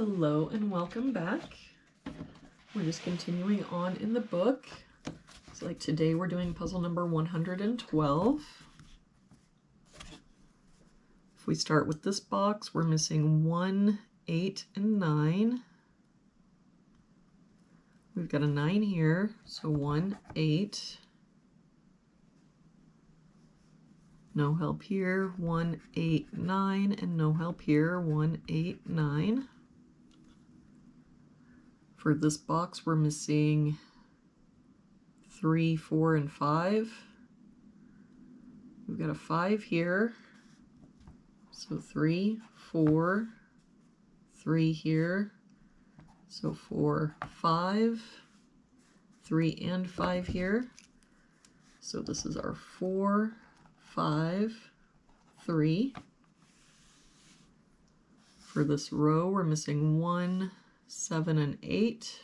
Hello and welcome back. We're just continuing on in the book. So like today we're doing puzzle number 112. If we start with this box, we're missing 1, 8, and 9. We've got a 9 here, so 1, 8. No help here, 1, 8, 9, and no help here, 1, 8, 9. For this box, we're missing 3, 4, and 5. We've got a 5 here, so 3, 4, 3 here, so 4, 5, 3 and 5 here. So this is our 4, 5, 3. For this row, we're missing 1, 7, and 8.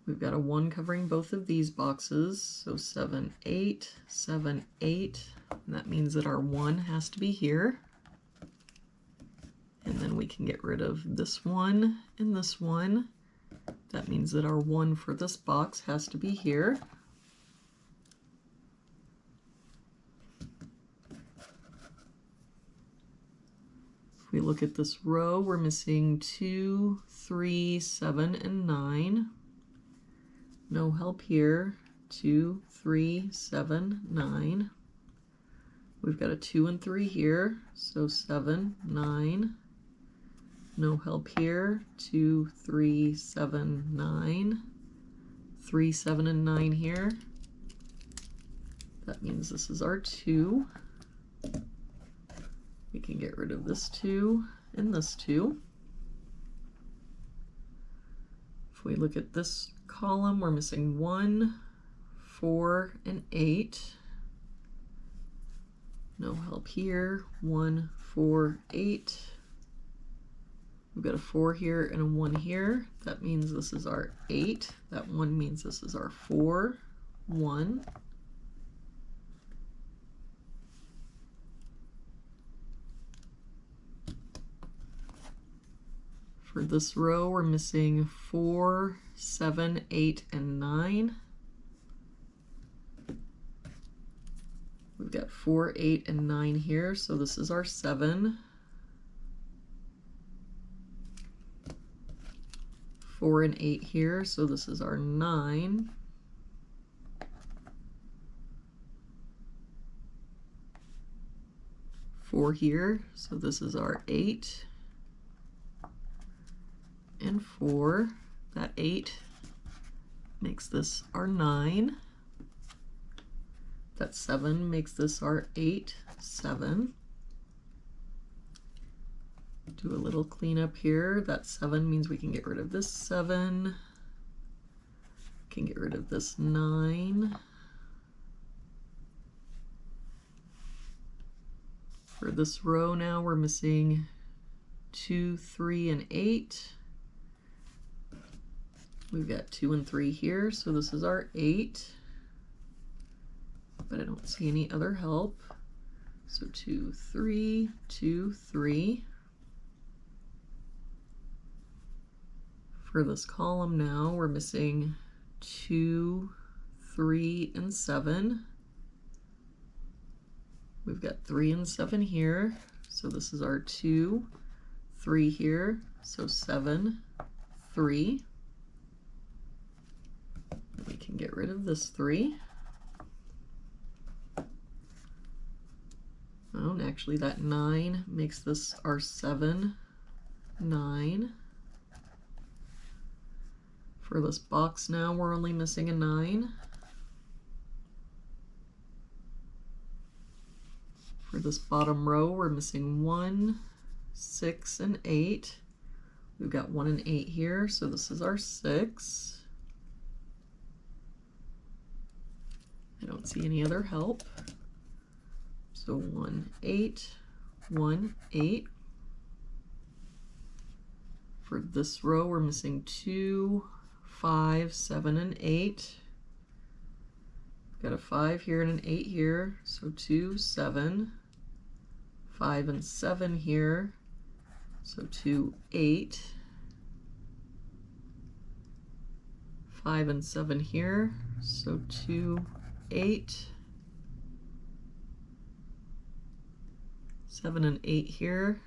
We've got a 1 covering both of these boxes, so 7, 8, 7, 8. And that means that our 1 has to be here. And then we can get rid of this 1 and this 1. That means that our 1 for this box has to be here. We look at this row, we're missing 2, 3, 7, and 9. No help here. 2, 3, 7, 9. We've got a 2 and 3 here, so 7, 9. No help here. 2, 3, 7, 9. 3, 7, and 9 here. That means this is our 2. We can get rid of this 2 and this 2. If we look at this column, we're missing 1, 4, and 8. No help here. 1, 4, 8. We've got a 4 here and a 1 here. That means this is our 8. That 1 means this is our 4, 1. For this row, we're missing 4, 7, 8, and 9. We've got 4, 8, and 9 here, so this is our 7. 4 and 8 here, so this is our 9. Four here, so this is our 8. And 4, that 8 makes this our 9. That 7 makes this our 8, 7. Do a little cleanup here. That 7 means we can get rid of this 7. Can get rid of this 9. For this row now, we're missing 2, 3, and 8. We've got 2 and 3 here, so this is our 8. But I don't see any other help. So 2, 3, 2, 3. For this column now, we're missing 2, 3, and 7. We've got 3 and 7 here, so this is our 2, 3 here, so 7, 3. We can get rid of this 3. Oh, and actually that 9 makes this our 7, 9. For this box now, we're only missing a 9. For this bottom row, we're missing 1, 6, and 8. We've got 1 and 8 here, so this is our 6. I don't see any other help. So 1, 8, 1, 8. For this row, we're missing 2, 5, 7, and 8. Got a 5 here and an 8 here, so 2, 7. 5 and 7 here, So 2, 8. 5 and 7 here, so 2, 8. 7 and 8 here,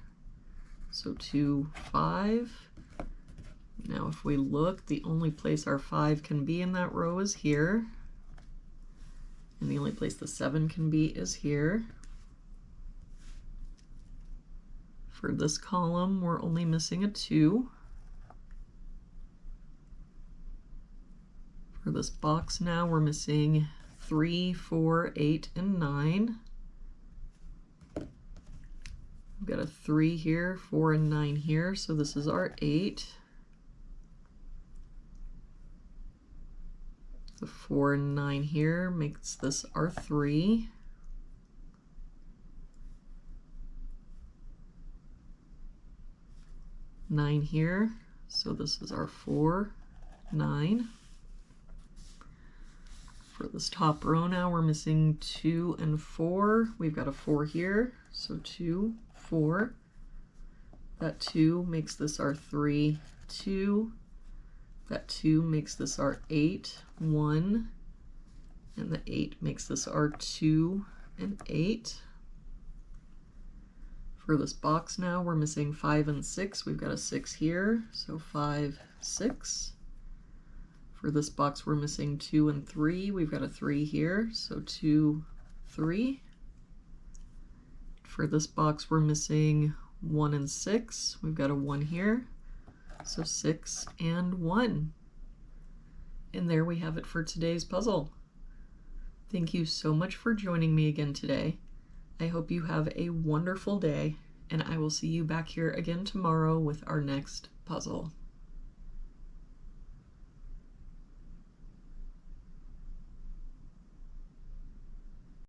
so 2, 5. Now if we look, the only place our 5 can be in that row is here. And the only place the 7 can be is here. For this column, we're only missing a 2. For this box now, we're missing 3, 4, 8, and 9. We've got a 3 here, 4 and 9 here, so this is our 8. The 4 and 9 here makes this our 3. Nine here, so this is our 4, 9. For this top row now, we're missing 2 and 4. We've got a 4 here, so 2, 4. That 2 makes this our 3, 2. That 2 makes this our 8, 1. And the 8 makes this our 2 and 8. For this box now, we're missing 5 and 6. We've got a 6 here, so 5, 6. For this box, we're missing 2 and 3. We've got a 3 here, so 2, 3. For this box, we're missing 1 and 6. We've got a 1 here, so 6 and 1. And there we have it for today's puzzle. Thank you so much for joining me again today. I hope you have a wonderful day, and I will see you back here again tomorrow with our next puzzle.